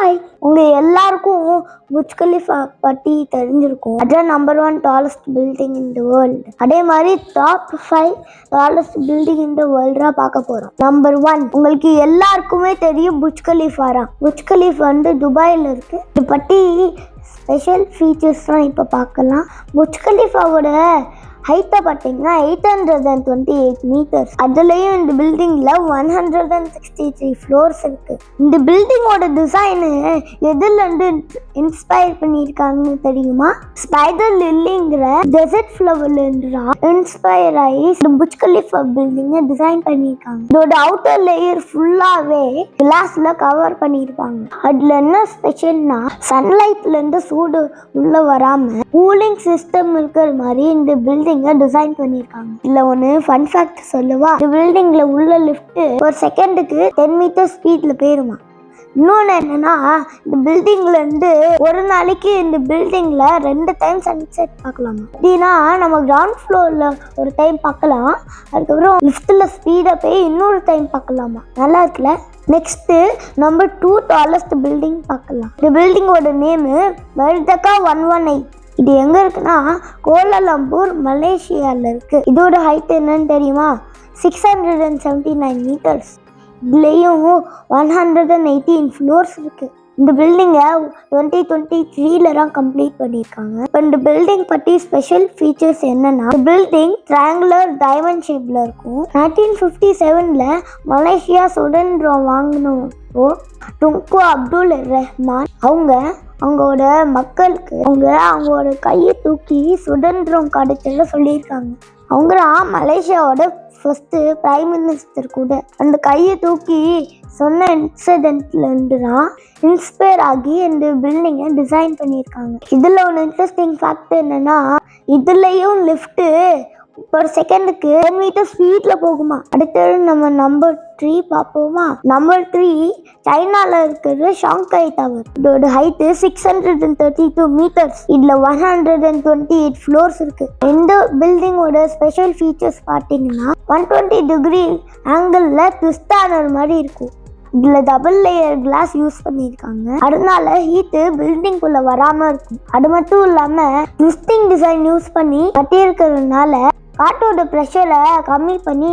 Hi, உங்கள் எல்லாருக்கும் Burj Khalifa பற்றி தெரிஞ்சிருக்கும். அதான் number 1 tallest building in the world. அதே மாதிரி டாப் 5 டாலஸ்ட் பில்டிங் இன் த வேர்ல்டா பார்க்க போகிறோம். நம்பர் 1 உங்களுக்கு எல்லாருக்குமே தெரியும் புர்ஜ் கலிஃபா தான். புர்ஜ் கலிஃபா வந்து துபாயில் இருக்குது. இது பற்றி ஸ்பெஷல் ஃபீச்சர்ஸ்லாம் இப்போ பார்க்கலாம். புர்ஜ் கலிஃபாவோட ஹைட்டை பார்த்தீங்கன்னா 828 மீட்டர்ஸ். அதுலேயும் இந்த பில்டிங்கில் 163 ஃப்ளோர்ஸ் இருக்குது. இந்த பில்டிங்கோட டிசைனு எதுலேருந்து இன்ஸ்பயர் பண்ணியிருக்காங்கன்னு தெரியுமா? ஸ்பைடர் லில்லிங்கிற டெசர்ட் ஃப்ளவர்லேருந்து இன்ஸ்பயர் ஆகி இந்த புர்ஜ் கலிஃபா பில்டிங்கை டிசைன் பண்ணியிருக்காங்க. இதோட அவுட்டர் லேயர் ஃபுல்லாகவே கிளாஸில் கவர் பண்ணியிருப்பாங்க. அதில் என்ன ஸ்பெஷல்னா சன்லைட்லேருந்து சூடு உள்ளே வராமல் கூலிங் சிஸ்டம் இருக்கிற மாதிரி இந்த பில்டிங் டிசைன் பண்ணிருக்காங்க. இல்ல ஒன்னு ஃபன் ஃபேக்ட் சொல்லவா? இந்த பில்டிங்ல உள்ள லிஃப்ட் ஒரு செகண்டுக்கு 10 மீட்டர் ஸ்பீட்ல போயிருமா. இன்னொன்னு என்னன்னா, இந்த பில்டிங்ல இருந்து ஒரு நாளைக்கு இந்த பில்டிங்ல 2 டைம் சன்செட் பார்க்கலாமா. அப்படின்னா நம்ம கிரவுண்ட் ஃப்ளோர்ல ஒரு டைம் பார்க்கலாம், அதுக்கப்புறம் லிஃப்ட்ல ஸ்பீடா போய் இன்னொரு டைம் பார்க்கலாமா. நல்லா இருக்குல்ல? நெக்ஸ்ட் நம்பர் 2 டாலஸ்ட் பில்டிங் பார்க்கலாம். இந்த பில்டிங்கோட நேமு மெர்தகா 118. இது எங்கே இருக்குன்னா கோலாலம்பூர் மலேசியாவில் இருக்குது. இதோட ஹைட் என்னன்னு தெரியுமா? 679 மீட்டர்ஸ். இதுலேயும் 118 ஃப்ளோர்ஸ் இருக்குது. இந்த பில்டிங்கை 2023 தான் கம்ப்ளீட் பண்ணியிருக்காங்க. இப்போ இந்த பில்டிங் பற்றி ஸ்பெஷல் ஃபீச்சர்ஸ் என்னன்னா, பில்டிங் ட்ரையாங்குலர் டைமண்ட் ஷேப்பில் இருக்கும். 1957 மலேசியா சுதந்திரம் வாங்கினப்போ டுங்கு அப்துல் ரஹ்மான் அவங்களோட மக்களுக்கு அவங்களோட கையை தூக்கி சுதந்திரம் கிடைச்சத சொல்லியிருக்காங்க. அவங்க மலேசியாவோட ஃபர்ஸ்ட் பிரைம் மினிஸ்டர் கூட. அந்த கையை தூக்கி சொன்ன இன்சிடென்ட்லேருந்து தான் இன்ஸ்பயர் ஆகி இந்த பில்டிங்கை டிசைன் பண்ணியிருக்காங்க. இதில் ஒன்று இன்ட்ரெஸ்டிங் ஃபேக்ட் என்னன்னா, இதுலேயும் லிஃப்ட்டு ஒரு செகண்டுக்கு 10 மீட்டர் ஸ்பீட்ல போகுமா. அடுத்தது நம்ம நம்பர் 3 பார்ப்போமா? நம்பர் 3 சைனால இருக்கிற ஷாங்காய் டவர். இதோட ஹைட்டு 632 மீட்டர்ஸ். இதுல 128 ஃப்ளோர்ஸ் இருக்கு. இந்த பில்டிங்கோட ஸ்பெஷல் ஃபீச்சர்ஸ் பார்த்தீங்கன்னா 120 டிகிரி ஆங்கிள் ட்விஸ்ட் ஆன மாதிரி இருக்கும். இதுல டபுள் லேயர் கிளாஸ் யூஸ் பண்ணியிருக்காங்க. அதனால ஹீட்டு பில்டிங்குள்ள வராம இருக்கும். அது மட்டும் இல்லாம ட்விஸ்டிங் டிசைன் யூஸ் பண்ணி கட்டியிருக்கிறதுனால காற்றோட ப்ரெஷரை கம்மி பண்ணி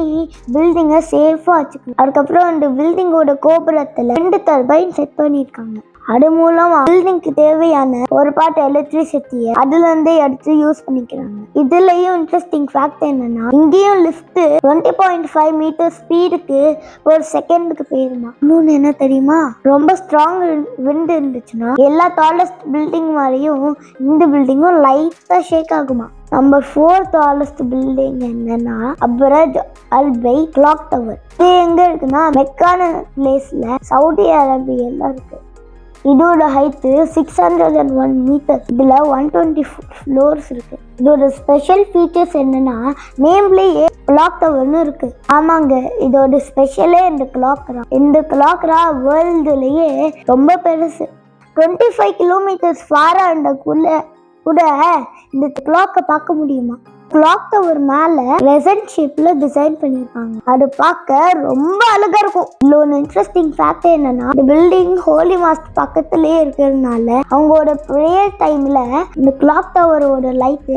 பில்டிங்கை சேஃபாக வச்சுக்கணும். அதுக்கப்புறம் இந்த பில்டிங்கோட கோபுரத்தில் 2 டர்பைன் செட் பண்ணியிருக்காங்க. அது மூலம் பில்டிங்க்கு தேவையான ஒரு பார்ட் எலக்ட்ரிசிட்டியை அதுலேருந்தே எடுத்து யூஸ் பண்ணிக்கிறாங்க. இதுலேயும் இன்ட்ரெஸ்டிங் ஃபேக்ட் என்னன்னா, இங்கேயும் லிஃப்ட் 20.5 மீட்டர் ஸ்பீடுக்கு ஒரு செகண்டுக்கு போயிருமா. இன்னொன்று என்ன தெரியுமா? ரொம்ப ஸ்ட்ராங் விண்ட் இருந்துச்சுன்னா எல்லா டாலஸ்ட் பில்டிங் மாதிரியும் இந்த பில்டிங்கும் லைட்டாக ஷேக் ஆகுமா. நம்பர் 4 டாலஸ்ட் பில்டிங் என்னன்னா அப்ரஜ் அல் பைத் கிளாக் டவர். இது எங்க இருக்குன்னா மெக்கான பிளேஸ்ல சவுதி அரேபியால இருக்கு. இதோட ஹைட்டு 601 மீட்டர். இதுல 120 ஃப்ளோர்ஸ் இருக்கு. இதோட ஸ்பெஷல் ஃபீச்சர்ஸ் என்னன்னா, நேம்லயே கிளாக் டவர்னு இருக்கு. ஆமாங்க, இதோட ஸ்பெஷலே இந்த கிளாக் தான். இந்த கிளாக் தான் வேர்ல்டுலயே ரொம்ப பெருசு. 25 கிலோமீட்டர்ஸ் ஃபாரா கூட இந்த கிளாக்கை பார்க்க முடியுமா. கிளாக் டவர் மேல ரெசன்ட் ஷேப்ல டிசைன் பண்ணிருப்பாங்க. அது பார்க்க ரொம்ப அழகா இருக்கும். இதுல ஒரு இன்ட்ரெஸ்டிங் ஃபேக்ட் என்னன்னா, இந்த பில்டிங் ஹோலி மாஸ்க் பக்கத்திலே இருக்கிறதுனால அவங்களோட ப்ரேயர் டைம்ல இந்த கிளாக் டவரோட லைட்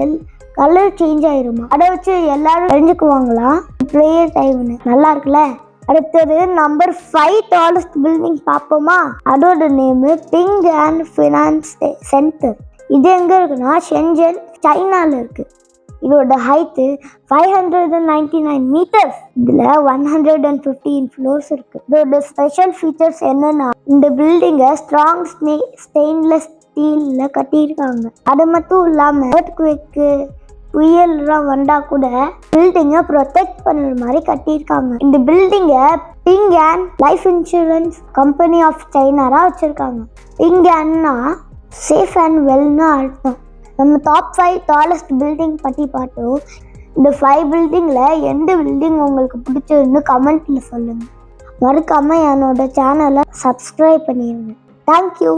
கலர் சேஞ்ச் ஆயிருமா. அதை வச்சு எல்லாரும் தெரிஞ்சுக்குவாங்களா ப்ரேயர் டைம்னு. நல்லா இருக்குல்ல? அடுத்தது நம்பர் 5 டாலஸ்ட் பில்டிங் பார்ப்போமா? அதோட name Ping and Finance Centre. இது எங்க இருக்குன்னா ஷென்ஜன் சைனால இருக்கு. இதோட ஹைட்டு 599 மீட்டர்ஸ். இதுல 115 ஃப்ளோர்ஸ் இருக்கு. இதோட ஸ்பெஷல் ஃபீச்சர்ஸ் என்னன்னா, இந்த பில்டிங்கை ஸ்ட்ராங் ஸ்டெயின்லெஸ் ஸ்டீல்ல கட்டியிருக்காங்க. அது மட்டும் இல்லாம எர்த்குவேக்கு புயல்லாம் வந்தா கூட பில்டிங்கை ப்ரொடெக்ட் பண்ணுற மாதிரி கட்டியிருக்காங்க. இந்த பில்டிங்கை Ping An life insurance company of சைனாரா வச்சிருக்காங்க. பிங் அண்ட்னா சேஃப் அண்ட் வெல்னு அர்த்தம். நம்ம டாப் 5 டாலஸ்ட் பில்டிங் பற்றி பார்த்தோம். இந்த 5 பில்டிங்கில் எந்த பில்டிங் உங்களுக்கு பிடிச்சதுன்னு கமெண்ட்டில் சொல்லுங்கள். மறக்காமல் என்னோட சேனலை சப்ஸ்கிரைப் பண்ணிடுங்க. தேங்க்யூ.